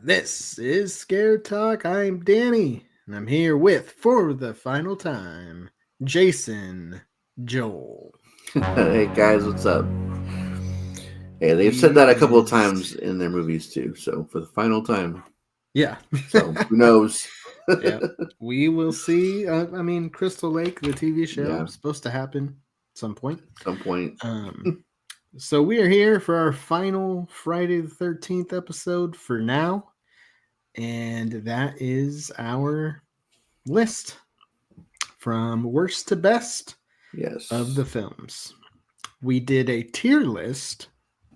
This is Scared Talk. I'm Danny, and I'm here with, for the final time, Jason, Joel. Hey guys, what's up? Hey, they've said that a couple of times in their movies too. So for the final time. Yeah. So who knows? Yeah. We will see. Crystal Lake, the TV show, Yeah. supposed to happen at some point. Some point. So we are here for our final Friday the 13th episode for now. And that is our list from worst to best of the films. We did a tier list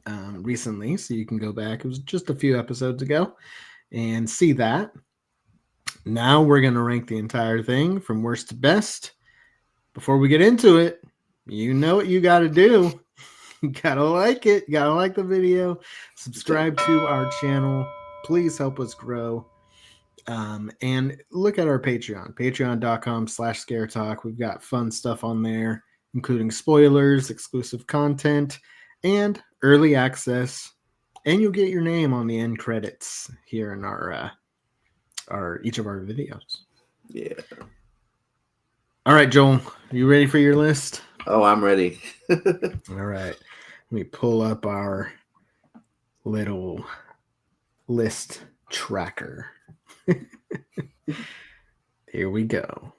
recently, so you can go back. It was just a few episodes ago and see that. Now we're going to rank the entire thing from worst to best. Before we get into it, you know what you got to do. You got to like it. You got to like the video. Subscribe to our channel. Please help us grow. And look at our Patreon, patreon.com/scaretalk. We've got fun stuff on there, including spoilers, exclusive content, and early access. And you'll get your name on the end credits here in our each of our videos. Yeah. All right, Joel, are you ready for your list? Oh, I'm ready. All right. Let me pull up our little list tracker. Here we go.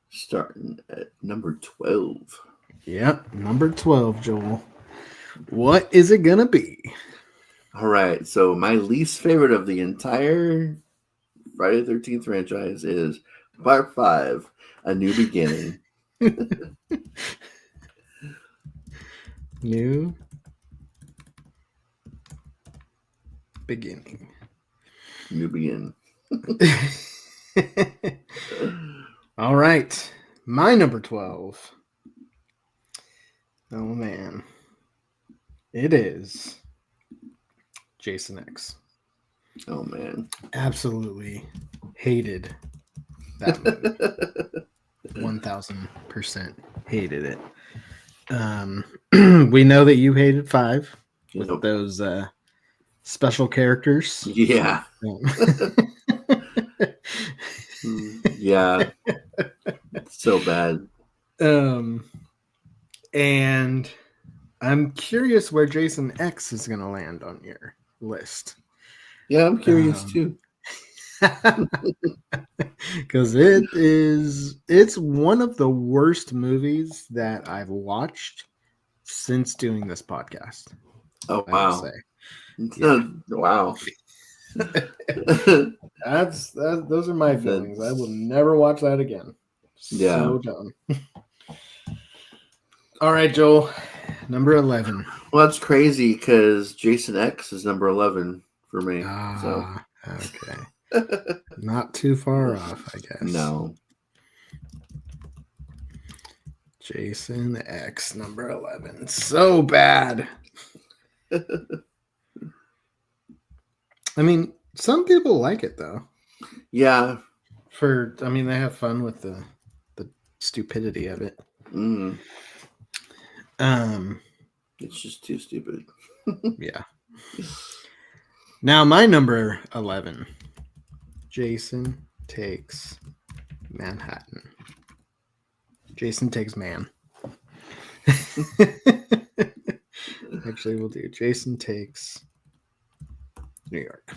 Starting at number 12. Yep, number 12, Joel. What is it gonna be? All right, so my least favorite of the entire Friday the 13th franchise is Part 5, A New Beginning. New beginning. New Begin. All right, my number 12. Oh man, it is Jason X. Oh man, absolutely hated that movie. 1000% hated it. We know that you hated 5 with those special characters. Yeah. Yeah. So bad. And I'm curious where Jason X is going to land on your list. Yeah, I'm curious too. Because it's one of the worst movies that I've watched since doing this podcast. Oh wow. Yeah. Wow. Those are my feelings. I will never watch that again. Yeah. So dumb. All right, Joel. Number 11. Well, that's crazy because Jason X is number 11 for me. Okay. Not too far off, I guess. No. Jason X, number 11. So bad. I mean, some people like it, though. Yeah. They have fun with the stupidity of it. It's just too stupid. Yeah. Now, my number 11. Jason Takes Manhattan. Jason Takes Man. Actually, we'll do Jason Takes New York.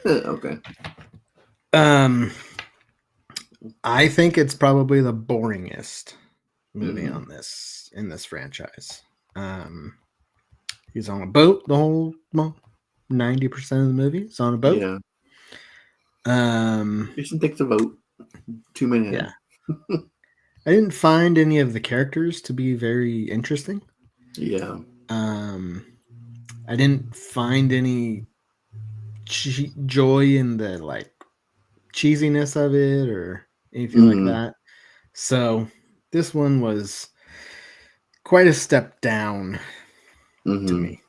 Okay. I think it's probably the boringest movie in this franchise. He's on a boat the whole 90% of the movie. He's on a boat. Yeah. Jason takes a boat. 2 minutes. Yeah. I didn't find any of the characters to be very interesting. Yeah. I didn't find any joy in the cheesiness of it or anything like that. So this one was quite a step down to me.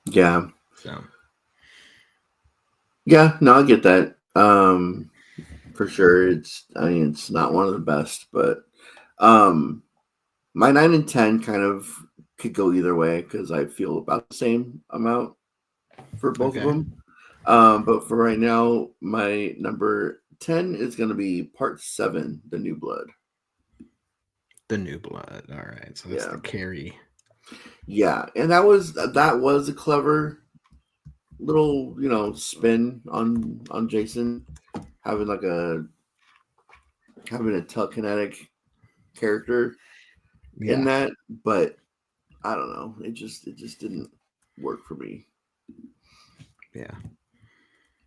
Yeah. So. Yeah, no, I get that. For sure. It's not one of the best, but my 9 and 10 kind of could go either way because I feel about the same amount for both of Okay. them. But for right now, my number 10 is going to be part 7, The New Blood. The New Blood. All right. So that's Yeah. the Carrie. Yeah. And that was a clever little, spin on Jason having having a telekinetic character in Yeah. that, but I don't know. It just didn't work for me. Yeah.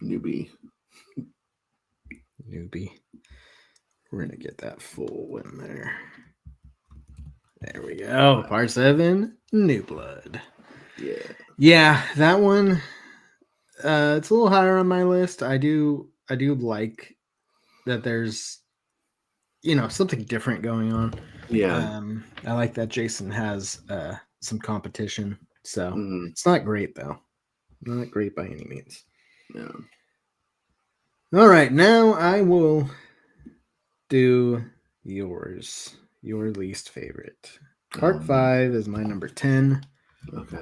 Newbie. Newbie. We're going to get that full in there. There we go. Part 7, New Blood. Yeah. Yeah, that one. It's a little higher on my list. I do like that there's something different going on. Yeah. I like that Jason has some competition. So Mm-hmm. it's not great though. Not great by any means. Yeah. All right, now I will do yours. Your least favorite. Part 5 is my number 10. Okay.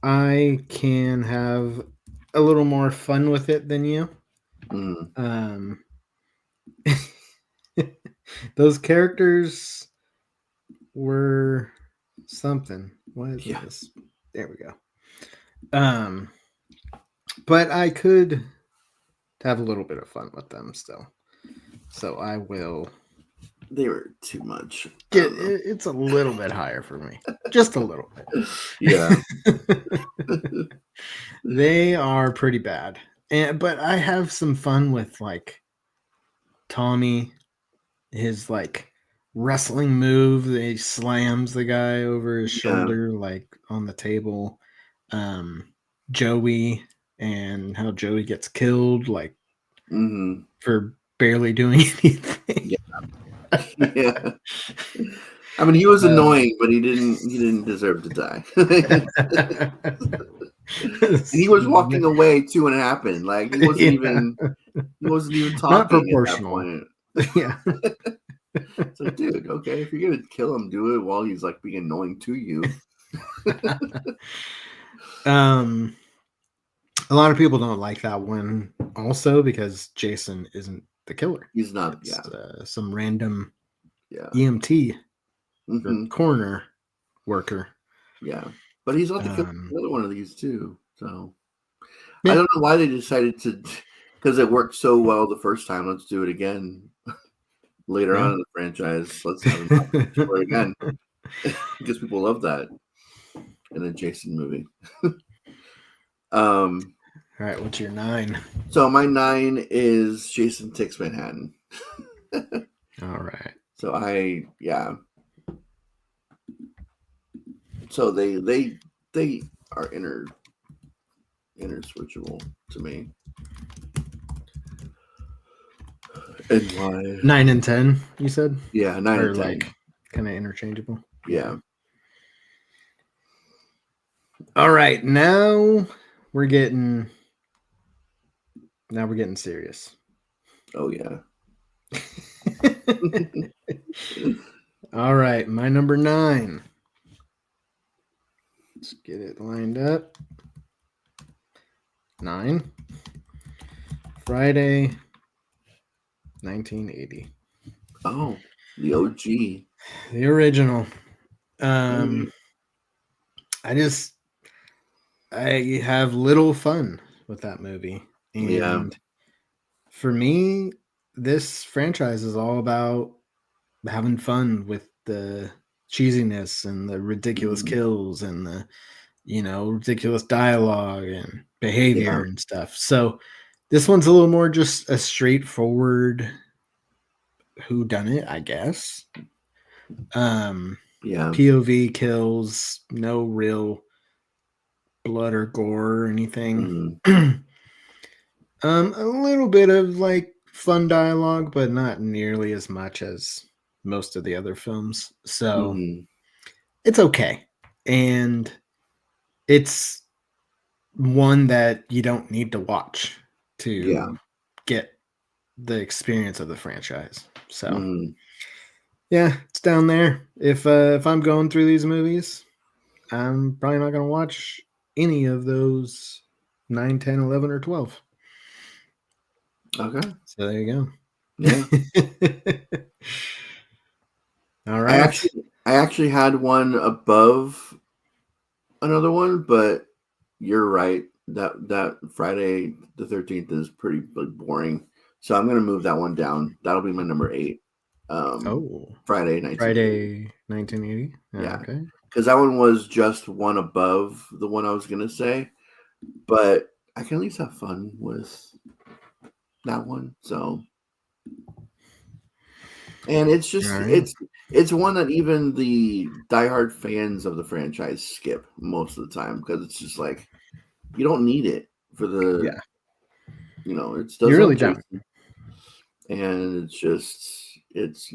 I can have a little more fun with it than you. Mm. Those characters were something. What is Yeah. this? There we go. But I could have a little bit of fun with them still. So I will They were too much. get it's a little bit higher for me. Just a little bit. Yeah. They are pretty bad. But I have some fun with like Tommy, his like wrestling move. He slams the guy over his shoulder like on the table. Joey and how Joey gets killed like for barely doing anything. Yeah. I mean, he was annoying, but he didn't deserve to die. And he was walking away too when it happened. Like he wasn't even talking not at that proportional. point. Yeah. It's like, dude, okay, if you're gonna kill him, do it while he's like being annoying to you. A lot of people don't like that one also because Jason isn't the killer. He's not. It's, some random Yeah. EMT or Mm-hmm. coroner worker. Yeah, but he's not the killer. Another one of these too. So I Yeah. don't know why they decided to, because it worked so well the first time. Let's do it again later on in the franchise. Let's have him for it again because people love that in a Jason movie. All right, what's your 9? So my 9 is Jason Takes Manhattan. All right. So So they are interswitchable to me. And why? 9 and 10, you said? Yeah, 9 or and 10. like kind of interchangeable. Yeah. All right, now we're getting serious. Oh yeah. All right, my number 9. Let's get it lined up. 9. Friday, 1980. Oh, the OG. The original. Mm-hmm. I have little fun with that movie. And for me, this franchise is all about having fun with the cheesiness and the ridiculous kills and the ridiculous dialogue and behavior and stuff. So this one's a little more just a straightforward whodunit, I guess. POV kills, no real blood or gore or anything. A little bit of like fun dialogue, but not nearly as much as most of the other films. So it's okay. And it's one that you don't need to watch to get the experience of the franchise. So Yeah, it's down there. If I'm going through these movies, I'm probably not going to watch any of those 9, 10, 11, or 12. Okay. So there you Yeah. go. All right. I actually had one above another one, but you're right. That Friday the 13th is pretty boring. So I'm gonna move that one down. That'll be my number 8. Oh, Friday 1980. Friday 1980. Yeah. Okay. Because that one was just one above the one I was gonna say. But I can at least have fun with that one. So, and it's just All right. it's one that even the diehard fans of the franchise skip most of the time because it's just like you don't need it for the Yeah, it you does really have don't. Jason, and it's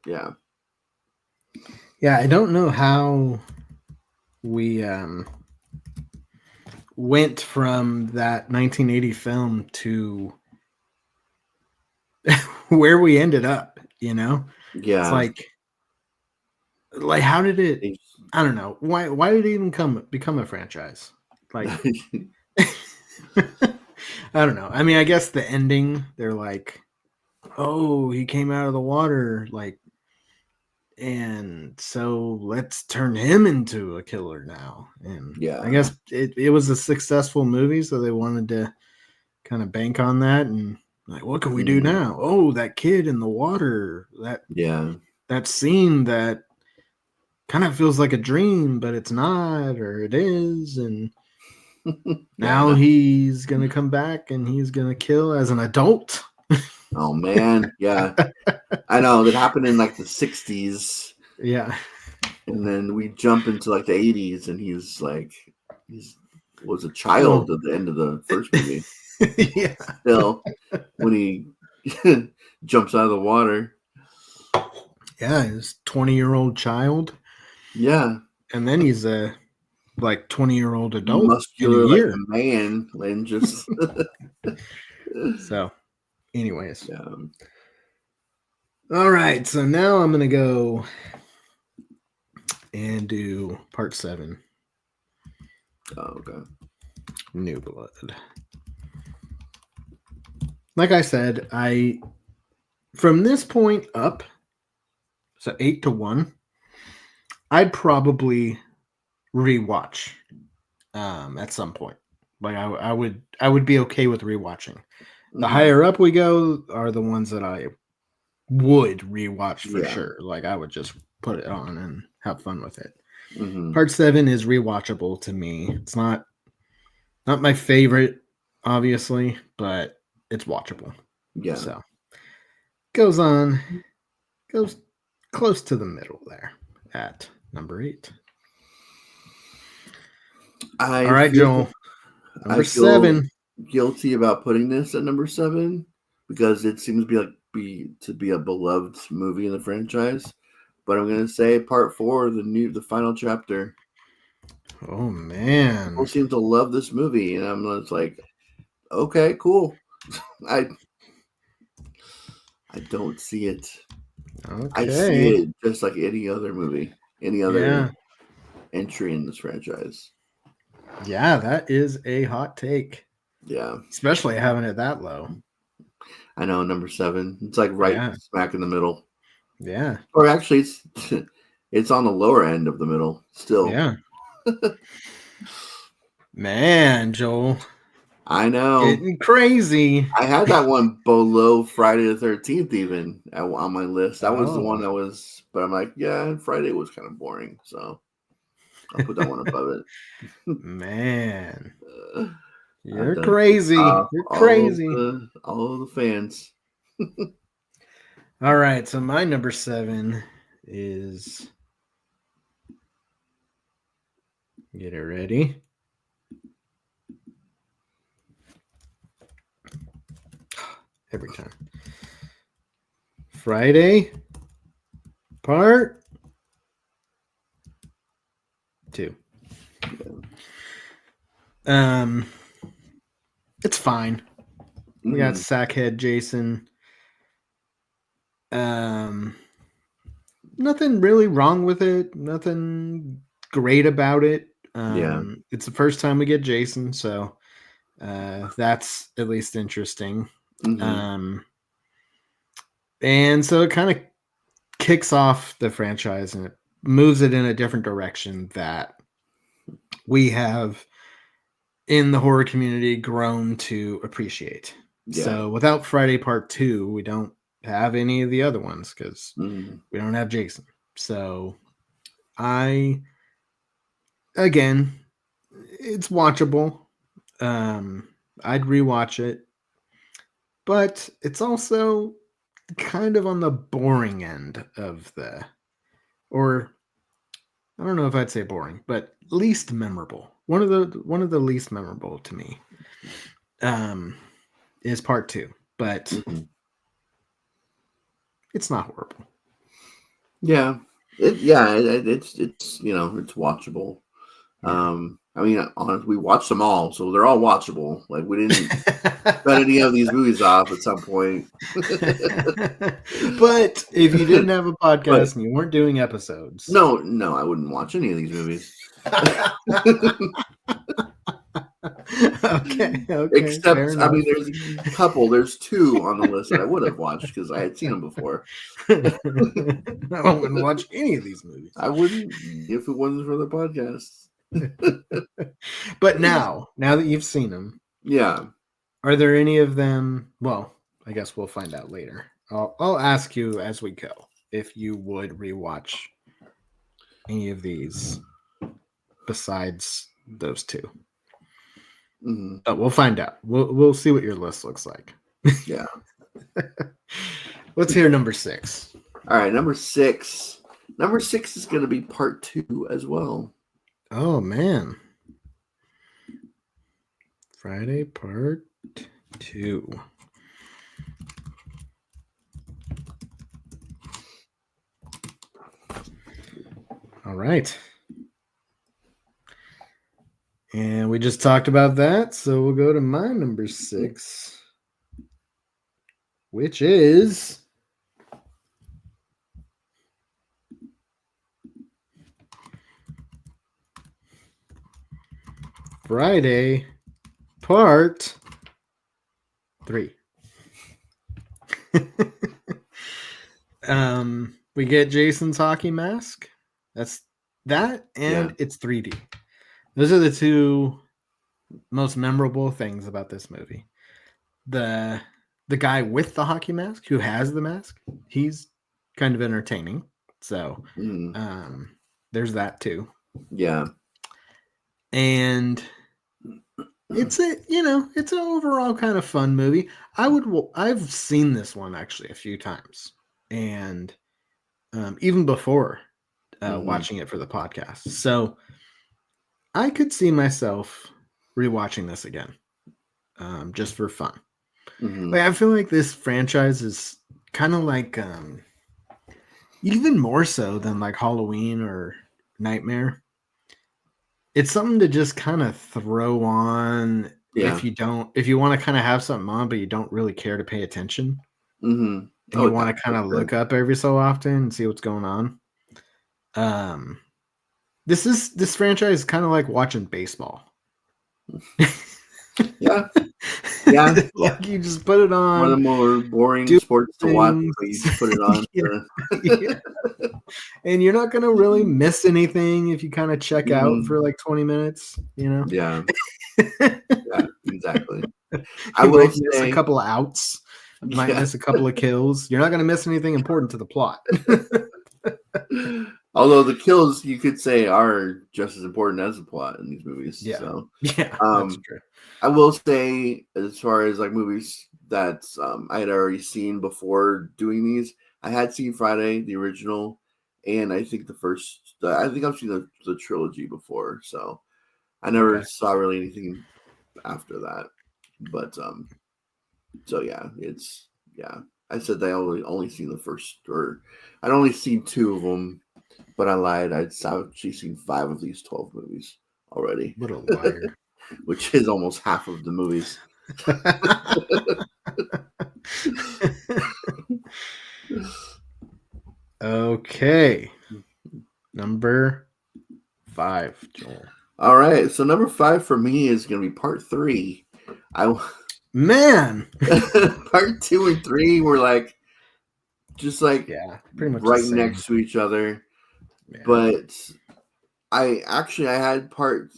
yeah. Yeah, I don't know how we went from that 1980 film to where we ended up. It's Yeah, like how did it? they I don't know. Why did it even become a franchise? Like I don't know. I mean, I guess the ending, they're like, oh, he came out of the water, like, and so let's turn him into a killer now. And I yeah. guess it was a successful movie, so they wanted to kind of bank on that and like, what can we do Mm, now? Oh, that kid in the water, yeah, that scene that kind of feels like a dream, but it's not, or it is, and yeah. now he's gonna come back and he's gonna kill as an adult. Oh man, yeah. I know that happened in like the 60s, Yeah. and then we jump into like the 80s, and he's was a Well, child at the end of the first movie. yeah. Still, when he jumps out of the water, Yeah, his 20-year-old child. yeah, And then he's a like 20-year-old adult in a muscular like a year. man, and just So, anyways. yeah. All right. So now I'm going to go and do part 7, Oh, okay. New Blood. Like I said, from this point up, so 8-1, I'd probably rewatch at some point. Like I would be okay with rewatching. The Mm-hmm. higher up we go are the ones that I would rewatch for Yeah. sure. Like I would just put it on and have fun with it. Mm-hmm. Part 7 is rewatchable to me. It's not my favorite, obviously, but it's watchable. Yeah. So goes close to the middle there at number 8. All I right, feel Joel. I Number feel 7. guilty about putting this at number 7 because it seems to be a beloved movie in the franchise. But I'm gonna say part 4, the final chapter. Oh People man. seem to love this movie, and I'm just like, okay, cool. I I don't see it. I see Okay. it just like any other movie, any other Yeah. entry in this franchise. Yeah, that is a hot take, Yeah, especially having it that low. I know. Number 7. It's like right Yeah. smack in the middle, Yeah. or actually, it's it's on the lower end of the middle still. Yeah. Man, Joel, I know. getting crazy. I had that one below Friday the 13th even on my list. That was the one Oh. that was, but I'm like, yeah, Friday was kind of boring, so I'll put that one above it. Man, Uh, I've you're done pissed crazy. off You're crazy. all of the fans. All right, so my number 7 is, get it ready. Every time. Friday, part 2. It's fine. We got Mm, Sackhead Jason. Um, nothing really wrong with it. Nothing great about it. Yeah. It's the first time we get Jason, so that's at least interesting. Mm-hmm. Um, and so it kind of kicks off the franchise and it moves it in a different direction that we have in the horror community grown to appreciate. Yeah. So without Friday Part 2, we don't have any of the other ones because Mm-hmm. we don't have Jason. So I, again, it's watchable. Um, I'd rewatch it, but it's also kind of on the boring end of the, or I don't know if I'd say boring, but least memorable. One of the least memorable to me um, is Part 2, but Mm-hmm. it's not horrible. Yeah. It's it's watchable. Yeah. I mean, honestly, we watched them all, so they're all watchable. Like we didn't cut any of these movies off at some point. But if you didn't have a But podcast and you weren't doing episodes, no, I wouldn't watch any of these movies. okay, fair Except, I enough. mean, there's a couple. There's two on the list that I would have watched because I had seen them before. I wouldn't watch any of these movies. I wouldn't if it wasn't for the podcast. But now that you've seen them, Yeah. are there any of them? Well, I guess we'll find out later. I'll ask you as we go if you would rewatch any of these besides those two. Mm-hmm. But we'll find out. We'll see what your list looks like. Yeah. Let's hear number 6. All right, number 6. Number 6 is going to be Part 2 as well. Oh man. Friday Part 2. All right. And we just talked about that, so we'll go to my number 6, which is Friday Part 3. We get Jason's hockey mask. That's that, and it's 3D. Those are the two most memorable things about this movie. The guy with the hockey mask, who has the mask, he's kind of entertaining. So there's that too. Yeah. And it's it's an overall kind of fun movie. I've seen this one actually a few times, and even before watching it for the podcast. So I could see myself rewatching this again, just for fun. Mm-hmm. Like I feel like this franchise is kind of like even more so than like Halloween or Nightmare. It's something to just kind of throw on if you want to kind of have something on, but you don't really care to pay attention. Mm-hmm. And you want to kind of look up every so often and see what's going on. This franchise is kind of like watching baseball. Yeah. Like you just put it on. One of the more boring sports to watch, but you just put it on. Yeah. And you're not gonna really miss anything if you kind of check out for like 20 minutes, Yeah. Yeah, exactly. I will miss a couple of outs. You might miss a couple of kills. You're not gonna miss anything important to the plot. Although the kills, you could say, are just as important as the plot in these movies. Yeah. So, that's true. I will say, as far as like movies that I had already seen before doing these, I had seen Friday, the original, and I think I think I've seen the trilogy before. So I never saw really anything after that. But so yeah, I said that I only seen the first, or I'd only seen 2 of them, but I lied. I'd actually seen 5 of these 12 movies already. What a liar. Which is almost half of the movies. Okay. Number 5, Joel. All right, so number 5 for me is going to be part 3. Man. Part 2 and 3 were like just like Yeah, pretty much the right same. next to each other. Yeah. But I had part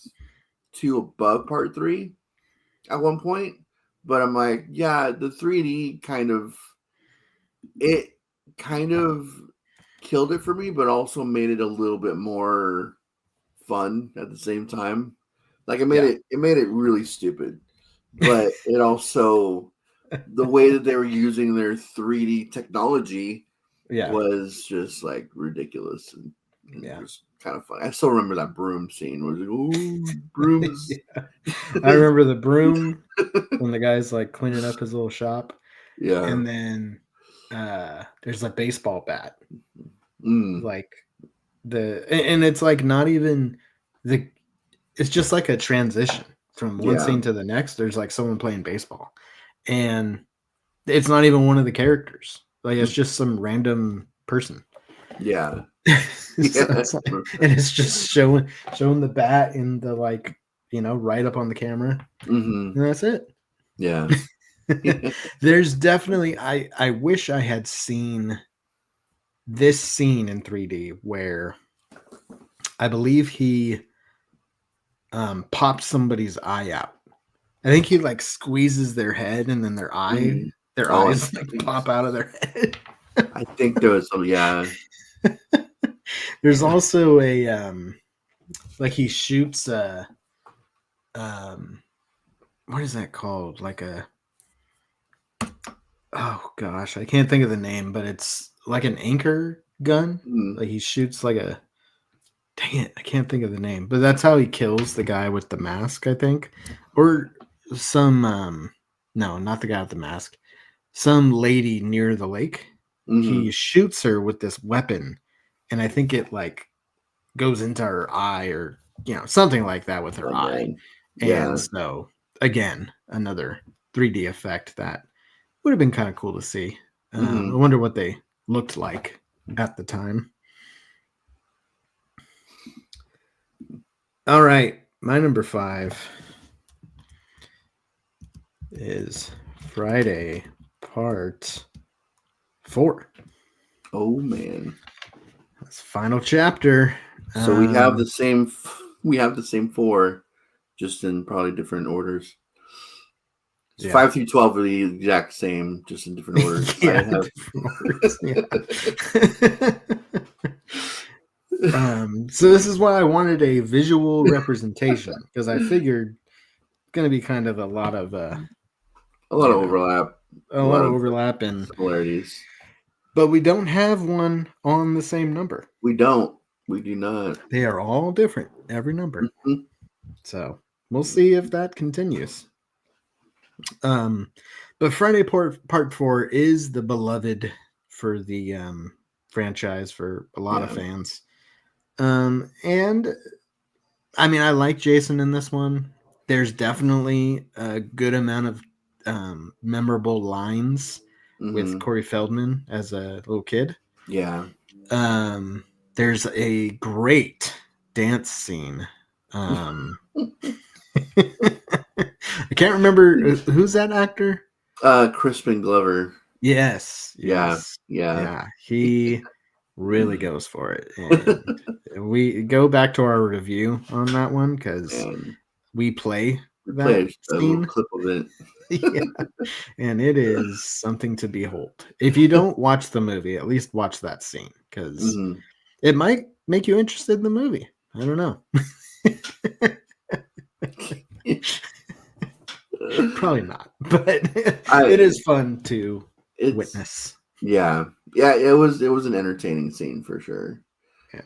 2 above part 3 at one point, but I'm like, yeah, the 3D kind of killed it for me, but also made it a little bit more fun at the same time. Like it made it really stupid, but it also the way that they were using their 3D technology was just like ridiculous and just kind of fun. I still remember that broom scene where it was like, oh, brooms. I remember the broom when the guy's like cleaning up his little shop. Yeah. And then there's a baseball bat. Like and it's like not even it's just like a transition from one scene to the next. There's like someone playing baseball. And it's not even one of the characters. Like it's just some random person. Yeah. So it's like, and it's just showing the bat in the like, right up on the camera. And that's it. Yeah. There's definitely I wish I had seen this scene in 3D where I believe he pops somebody's eye out. I think he like squeezes their head and then their eyes like pop out of their head. I think there was some, yeah. There's also a like he shoots what is that called? Like oh gosh, I can't think of the name, but it's like an anchor gun. Like he shoots like a dang it, I can't think of the name, but that's how he kills the guy with the mask, I think. Or some no, not the guy with the mask. Some lady near the lake. He shoots her with this weapon, and I think it like goes into her eye or something like that with her eye. Man. Yeah. And so again, another 3D effect that would have been kind of cool to see. I wonder what they looked like at the time. All right, my number 5 is Friday Part 4. Oh man, that's final chapter. So we have the same. We have the same 4, just in probably different orders. 5 through 12 are the exact same, just in different orders. Different orders. So this is why I wanted a visual representation, because I figured it's going to be kind of a lot of overlap. A lot of overlap and similarities. But we don't have one on the same number. We don't. We do not. They are all different, every number. So we'll see if that continues. But Friday Part 4 is the beloved for the franchise for a lot of fans. And I mean, I like Jason in this one. There's definitely a good amount of memorable lines with Corey Feldman as a little kid. Yeah. There's a great dance scene. I can't remember who's that actor. Crispin Glover. Yes. Yeah. He really goes for it. And we go back to our review on that one because we play that scene. A clip of it. And it is something to behold. If you don't watch the movie, at least watch that scene because it might make you interested in the movie. I don't know. Probably not, but it is fun to witness. Yeah, it was an entertaining scene for sure.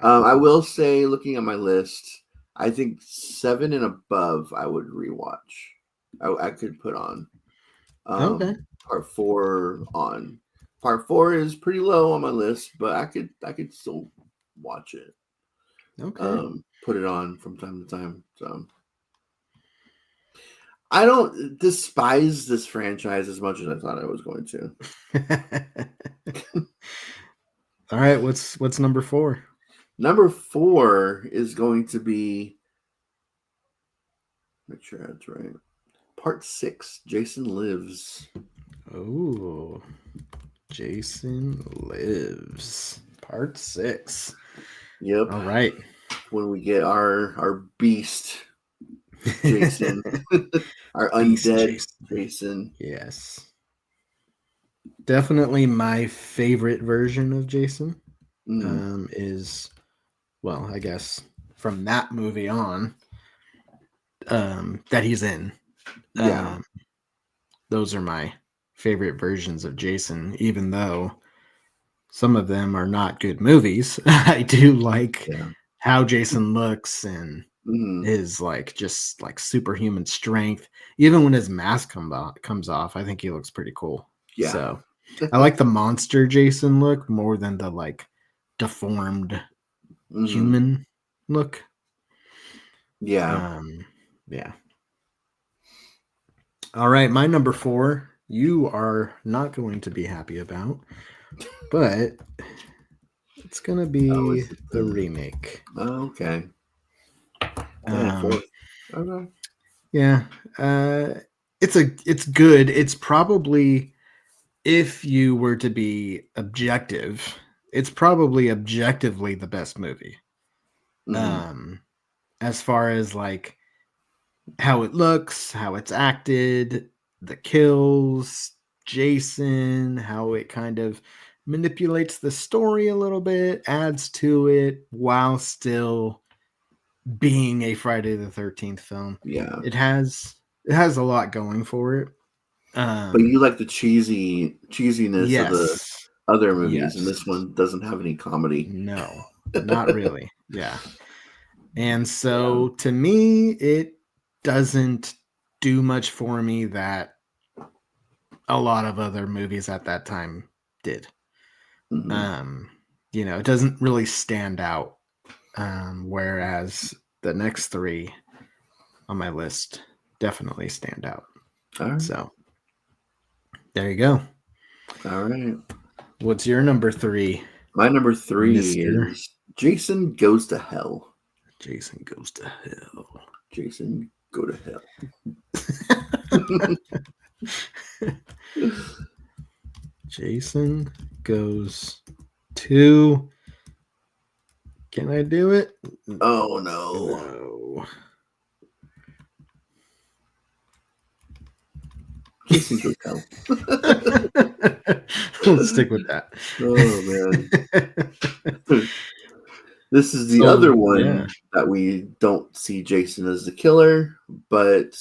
I will say, looking at my list, I think 7 and above I would rewatch. I could put on. Part 4 on. Part 4 is pretty low on my list, but I could still watch it. Put it on from time to time. So I don't despise this franchise as much as I thought I was going to. All right, what's number 4? Number 4 is going to be, make sure that's right. Part 6, Jason Lives. Oh, Jason Lives, Part 6. Yep. All right. When we get our beast Jason, our Beast undead Jason. Jason. Yes. Definitely my favorite version of Jason is, well, I guess from that movie on, that he's in. Yeah. Those are my favorite versions of Jason, even though some of them are not good movies. I do like Yeah. how Jason looks and Mm-hmm. his just like superhuman strength. Even when his mask comes off, I think he looks pretty cool. Yeah. So I like the monster Jason look more than the like deformed human look. Yeah. Yeah. All right, my number 4, you are not going to be happy about, but it's gonna Oh, be is it the the? remake. Oh, okay. Damn, Um, 4th. Okay. yeah, it's good. It's probably, if you were to be objective, it's probably objectively the best movie. Mm-hmm. Um, as far as like how it looks, how it's acted, the kills, Jason, how it kind of manipulates the story a little bit, adds to it while still being a Friday the 13th film. Yeah. It has a lot going for it. But you like the cheesiness of the Yes. other movies, and Yes. this one doesn't have any comedy. No. Not really. Yeah. And Yeah. so to me it doesn't do much for me that a lot of other movies at that time did. Mm-hmm. Um, it doesn't really stand out. Whereas the next 3 on my list definitely stand out. All right. So there you go. All right. What's your number 3, My number 3 Mister is Jason Goes to Hell. Jason Goes to Hell? Jason Go to Hell. Jason Goes to. Can I do it? Oh no. No. Jason Goes to Hell. Let's stick with that. Oh man. This is the So, other yeah. one that we don't see Jason as the killer, but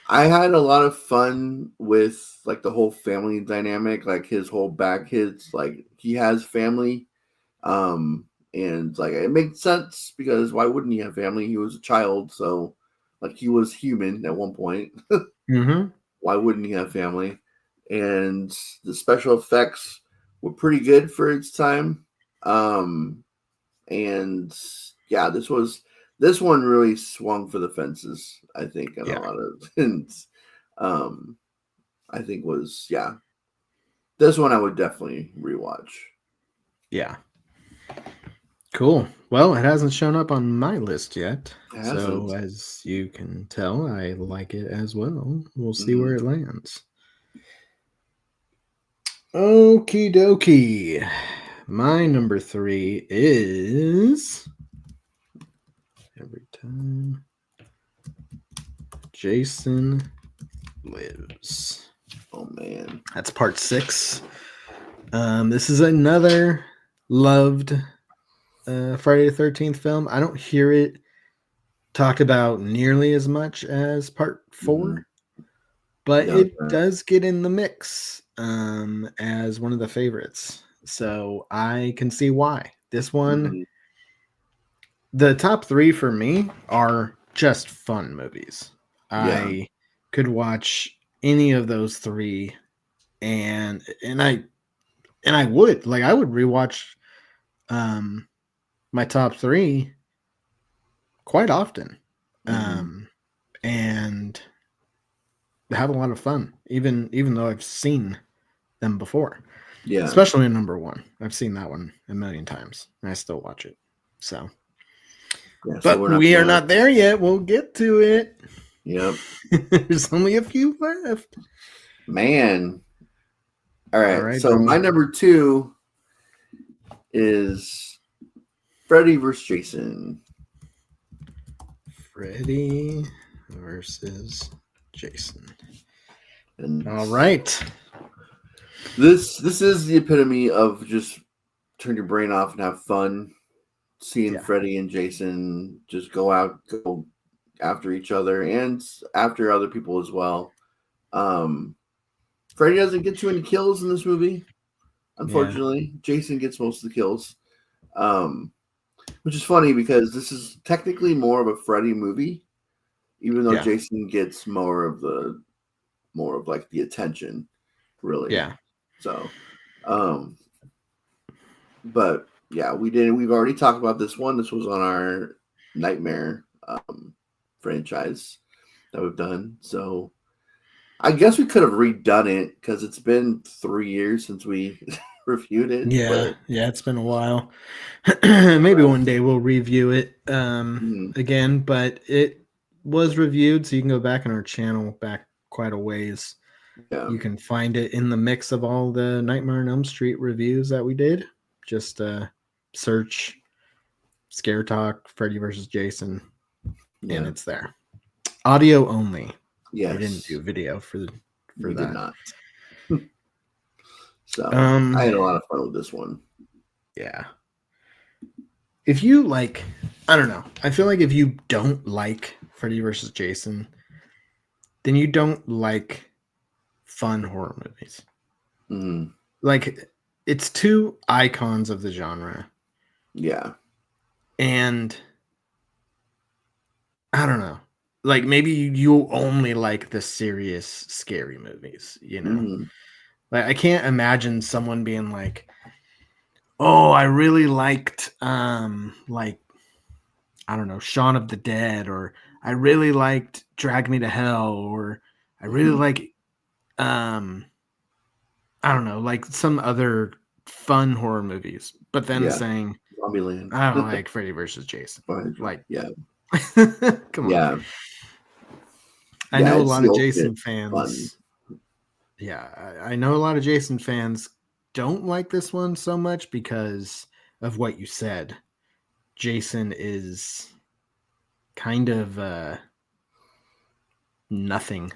I had a lot of fun with like the whole family dynamic, like his whole his like he has family. And like it makes sense because why wouldn't he have family? He was a child, so like he was human at one point. Mm-hmm. Why wouldn't he have family? And the special effects were pretty good for its time. And yeah, this one really swung for the fences, I think, in a Yeah. lot of and um I think was this one I would definitely rewatch. Yeah. Cool. Well, it hasn't shown up on my list yet. It So, hasn't. as you can tell, I like it as well. We'll see Mm-hmm. where it lands. Okie dokie. My number 3 is every time Jason Lives. Oh man. That's part 6. This is another loved Friday the 13th film. I don't hear it talked about nearly as much as part 4, but No. it does get in the mix as one of the favorites. So I can see why. This one, Mm-hmm. the top 3 for me are just fun movies. Yeah. I could watch any of those 3 and I would rewatch um my top 3 quite often. Mm-hmm. And have a lot of fun even though I've seen them before. Yeah. Especially in number 1. I've seen that one a million times, and I still watch it. So, Yeah. So but we're not we are gonna. not there yet. We'll get to it. Yep. There's only a few left. Man. All All right. right, So Joel. my number 2 is Freddy vs. Jason. Freddy versus Jason. And All right. this is the epitome of just turn your brain off and have fun. Seeing Yeah. Freddy and Jason just go after each other and after other people as well. Freddy doesn't get too many kills in this movie, unfortunately. Yeah. Jason gets most of the kills, which is funny because this is technically more of a Freddy movie, even though Jason gets more of like the attention, really. Yeah. So, but yeah, we've already talked about this one. This was on our Nightmare franchise that we've done. So I guess we could have redone it because it's been 3 years since we reviewed it. Yeah, it's been a while. Maybe one day we'll review it again, but it was reviewed, so you can go back on our channel back quite a ways. Yeah. You can find it in the mix of all the Nightmare on Elm Street reviews that we did. Just search Scare Talk Freddy vs. Jason, and it's there. Audio only. Yes. We didn't do video for that. Did not. So I had a lot of fun with this one. Yeah. If you like, I don't know. I feel like if you don't like Freddy vs. Jason, then you don't like fun horror movies. Mm-hmm. Like, it's two icons of the genre. Yeah. And I don't know. Like, maybe you only like the serious, scary movies, you know? Mm-hmm. Like, I can't imagine someone being like, oh, I really liked, like, I don't know, Shaun of the Dead, or I really liked Drag Me to Hell, or I really like, I don't know, like some other fun horror movies, but then saying, Zombieland. I don't like Freddy vs. Jason. Like, yeah. Come on. Yeah. I know a lot of Jason fans. Fun. Yeah, I know a lot of Jason fans don't like this one so much because of what you said. Jason is kind of nothing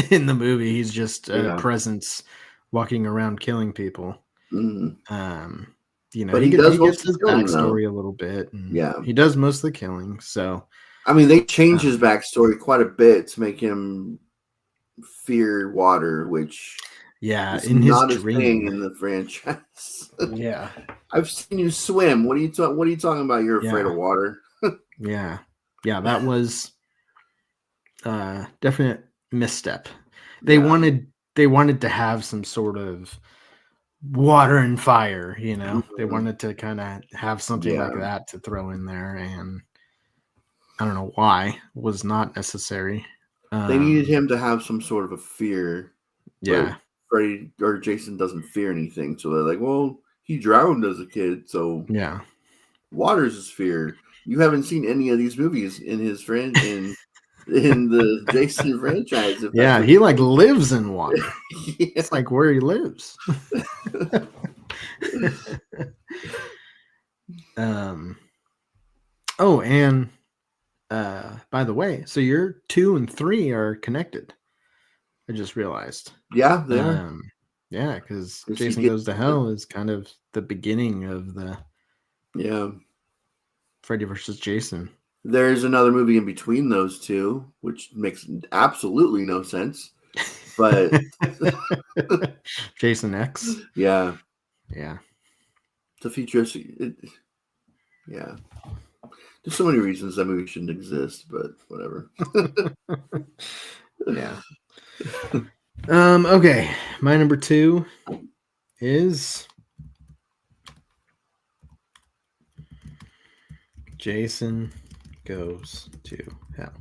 in the movie. He's just a presence walking around killing people. Mm-hmm. You know, but he gets his backstory a little bit. And he does most of the killing. So, I mean, they changed his backstory quite a bit to make him fear water, which is in not his a dream thing in the franchise. Yeah, I've seen you swim. What are you talking about? You're afraid of water. Yeah, that was definite misstep. They wanted to have some sort of water and fire, you know. They wanted to kind of have something like that to throw in there, and I don't know why. It was not necessary. They needed him to have some sort of a fear. Yeah. But Freddy or Jason doesn't fear anything, so they're like, well, he drowned as a kid, so water's his fear. You haven't seen any of these movies in his in the Jason franchise. He like lives in water. It's like where he lives. Oh, and by the way, so your 2 and 3 are connected. I just realized. Yeah, they are. Yeah, because Jason Goes to Hell is kind of the beginning of the Freddy versus Jason. There's another movie in between those two, which makes absolutely no sense. But Jason X. Yeah. It's a futuristic. Yeah. There's so many reasons that movie shouldn't exist, but whatever. Yeah. Okay. My number 2 is Jason Goes to Hell.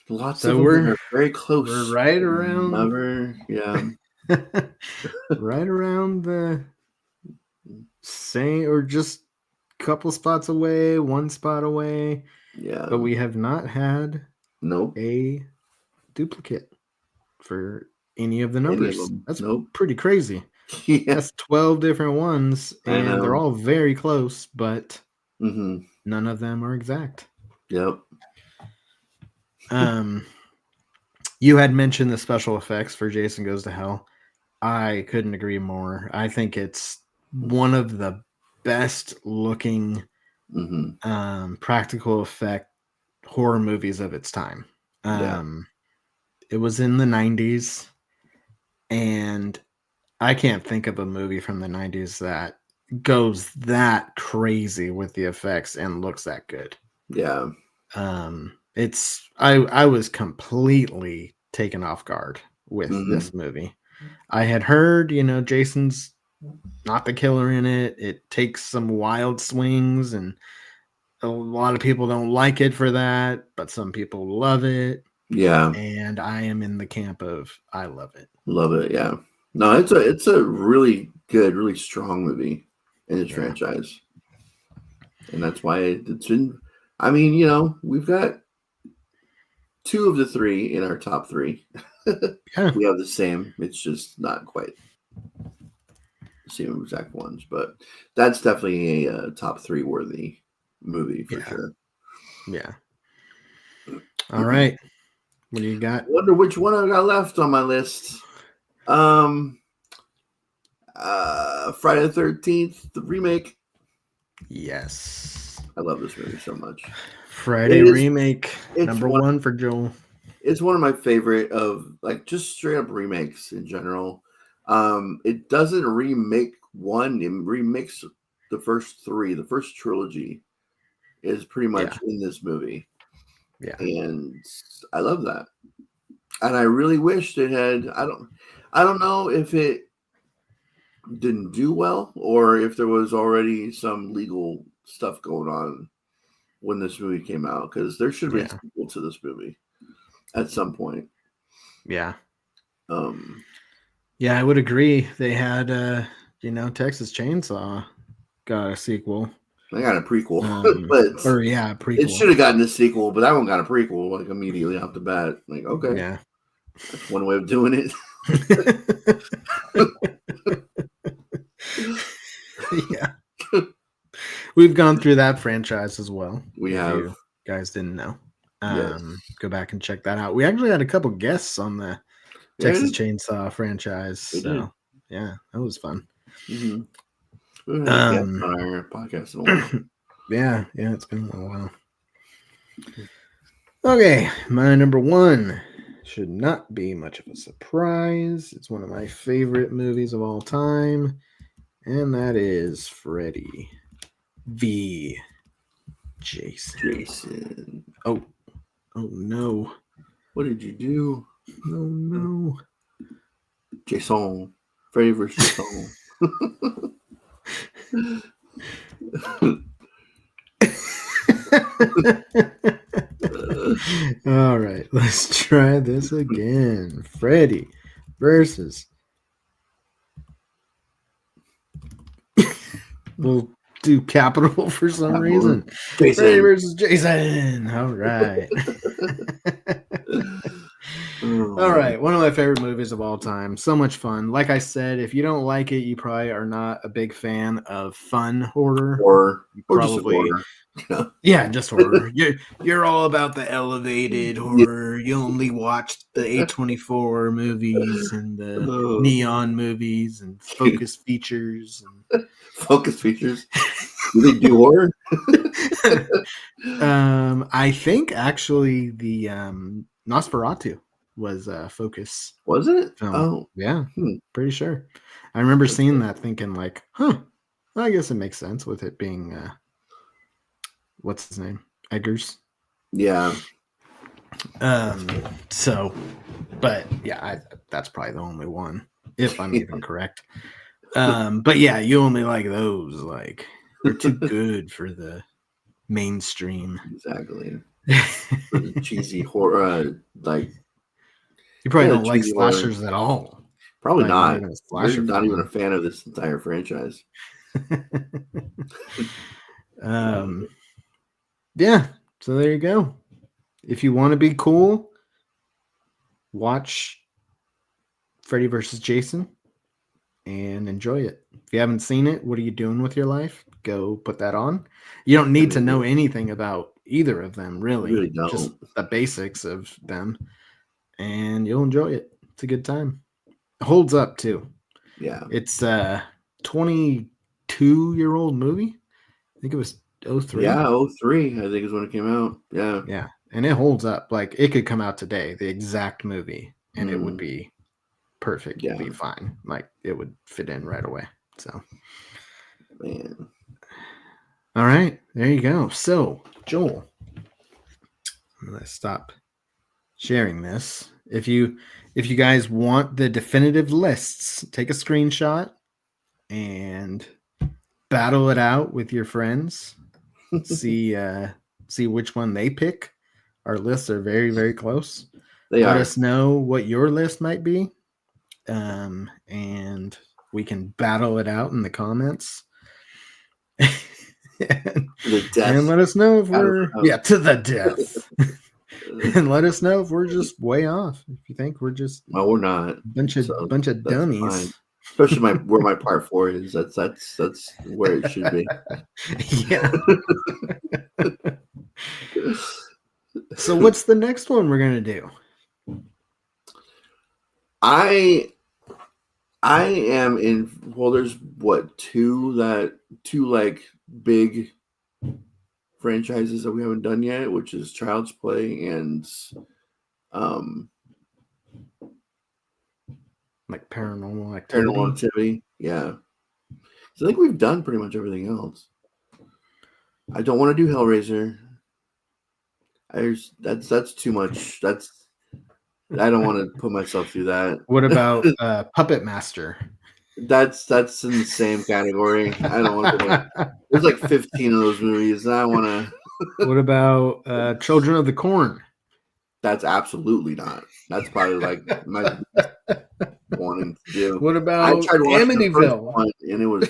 Lots of them are very close. We're right around. Yeah. Right around the same, or just a couple spots away, one spot away. Yeah. But we have not had Nope. a duplicate for any of the Any of numbers. them. That's Nope. pretty crazy. Yeah. That's 12 different ones, I and they're know. all very close, but Mm-hmm. none of them are exact. Yep. You had mentioned the special effects for Jason Goes to Hell. I couldn't agree more. I think it's one of the best looking practical effect horror movies of its time. Yeah. It was in the 90s, and I can't think of a movie from the 90s that goes that crazy with the effects and looks that good. Yeah. It's I was completely taken off guard with this movie. I had heard, Jason's not the killer in it. It takes some wild swings, and a lot of people don't like it for that, but some people love it. Yeah. And I am in the camp of I love it. Love it. Yeah. No, it's a really good, really strong movie in this franchise. And that's why it's been, I mean, we've got 2 of the 3 in our top 3. Yeah. We have the same. It's just not quite the same exact ones, but that's definitely a top 3 worthy movie for sure. Yeah. All right. What do you got? I wonder which one I got left on my list. Friday the 13th, the remake. Yes. I love this movie so much. Friday remake, number one for Joel. It's one of my favorite of just straight up remakes in general. It doesn't remake one; it remakes the first 3. The first trilogy is pretty much in this movie. Yeah, and I love that. And I really wished it had. I don't know if it didn't do well or if there was already some legal stuff going on when this movie came out, because there should have been a sequel to this movie at some point. Yeah. Yeah, I would agree. They had Texas Chainsaw got a sequel. I got a prequel. A prequel. It should have gotten a sequel, but that one got a prequel immediately off the bat. Okay. Yeah. That's one way of doing it. Yeah. We've gone through that franchise as well. We have. You guys didn't know. Go back and check that out. We actually had a couple guests on the Texas Chainsaw franchise. So yeah, that was fun. Mm-hmm. We on our podcast in a while. Yeah, it's been a while. Okay, my number 1 should not be much of a surprise. It's one of my favorite movies of all time, and that is Freddy v. Jason. Oh no. What did you do? Oh no. Jason. Freddy vs. Jason. All right, let's try this again. Freddy versus. We'll do capital for some reason. Jason. Freddy versus Jason. All right. All right, one of my favorite movies of all time. So much fun. Like I said, if you don't like it, you probably are not a big fan of fun horror. Or probably, just horror. Yeah, just horror. You're all about the elevated horror. You only watch the A24 movies and the neon movies and focus features. Focus features? Do they do horror? I think actually the Nosferatu was focus. Was it? Film. Oh, yeah, pretty sure. I remember seeing that, thinking I guess it makes sense with it being what's his name, Eggers. Yeah. So, but yeah, that's probably the only one, if I'm even correct. But yeah, you only like those. They're too good for the mainstream. Exactly. For the cheesy horror, you probably don't like slashers at all. Probably not. even a You're slasher not even a fan. fan of this entire franchise. Yeah. So there you go. If you want to be cool, watch Freddy vs. Jason and enjoy it. If you haven't seen it, what are you doing with your life? Go put that on. You don't need to know anything about either of them, really. You really don't. Just the basics of them, and you'll enjoy it. It's a good time. It holds up too. Yeah. It's a 22-year-old movie. I think it was 03. Yeah, 03, I think is when it came out. Yeah. Yeah. And it holds up. Like, it could come out today, the exact movie, and it would be perfectly fine. Like, it would fit in right away. So, man. All right, there you go. So, Joel, I'm gonna stop sharing this. If you guys want the definitive lists, take a screenshot and battle it out with your friends. see which one they pick. Our lists are very, very close. Let us know what your list might be, and we can battle it out in the comments. And let us know if we're to the death. And let us know if we're just way off. If you think we're just we're not bunch of dummies. Fine. Especially where my part 4 is. That's where it should be. Yeah. So what's the next one we're gonna do? I am in. Well, there's two like big franchises that we haven't done yet, which is Child's Play and like Paranormal Activity. Yeah. So I think we've done pretty much everything else. I don't want to do Hellraiser. That's too much. I don't want to put myself through that. What about Puppet Master? That's in the same category. I don't want to. There's like 15 of those movies. I want to. What about Children of the Corn? That's absolutely not. That's probably like my wanting to do. What about I tried watching the first one, and it was.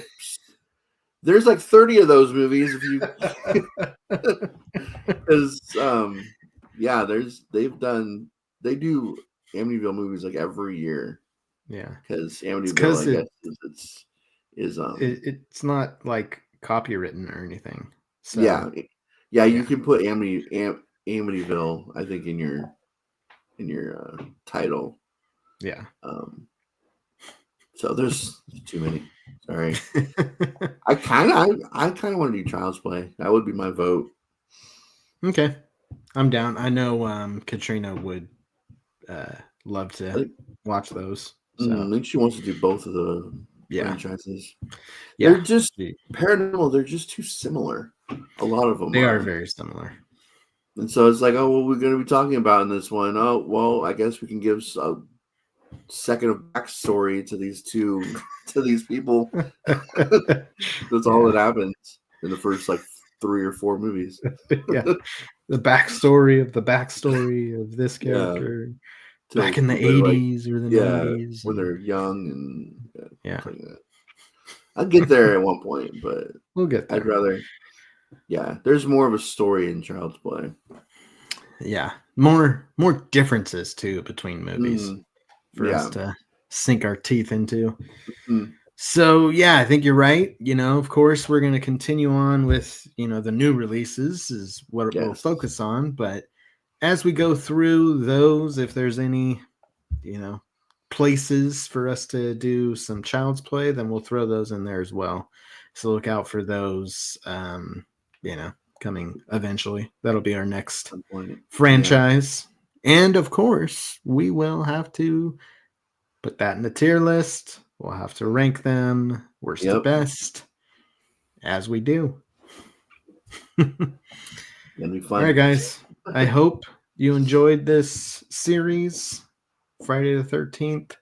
There's like 30 of those movies. If you, because they do Amityville movies like every year. Yeah, because Amityville, I guess, it's not like copywritten or anything. So yeah, you can put Amityville, I think, in your title. Yeah. So there's too many. Sorry. I kind of want to do Child's Play. That would be my vote. Okay, I'm down. I know Katrina would love to watch those. So. I think she wants to do both of the franchises. Yeah. They're just paranormal. They're just too similar. A lot of them. They are very similar. And so it's like, oh, what we're going to be talking about in this one. Oh, well, I guess we can give a second of backstory to these people. That's all that happens in the first like 3 or 4 movies. Yeah, the backstory of this character back in the 80s or the 90s when they're young and I'll get there at one point, but we'll get there. I'd rather. Yeah, there's more of a story in Child's Play. Yeah, more differences too between movies for us to sink our teeth into. So yeah, I think you're right. Of course, we're going to continue on with the new releases is what we'll focus on. But as we go through those, if there's any places for us to do some Child's Play, then we'll throw those in there as well. So look out for those. Coming eventually. That'll be our next franchise. Yeah. And of course, we will have to put that in the tier list. We'll have to rank them worst to best as we do. It'll be fun. All right, guys. I hope you enjoyed this series, Friday the 13th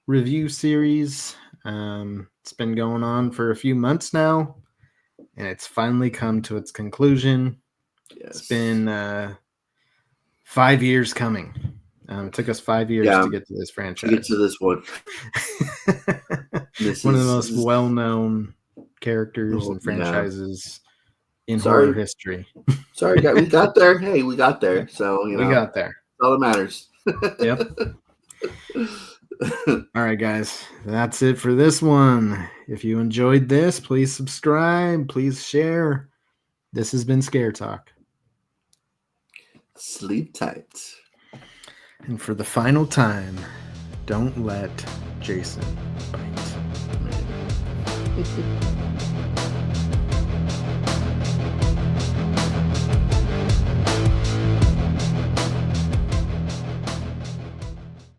review series. It's been going on for a few months now. And it's finally come to its conclusion. Yes. It's been 5 years coming. It took us 5 years Yeah, to get to this to get franchise. to this one. One of the most well-known characters and Oh, yeah. franchises in Sorry. horror history. Sorry, guys. We got there. Hey, we got there. So, We got there. that's all that matters. Yep. All right, guys. That's it for this one. If you enjoyed this, please subscribe. Please share. This has been Scare Talk. Sleep tight. And for the final time, don't let Jason bite.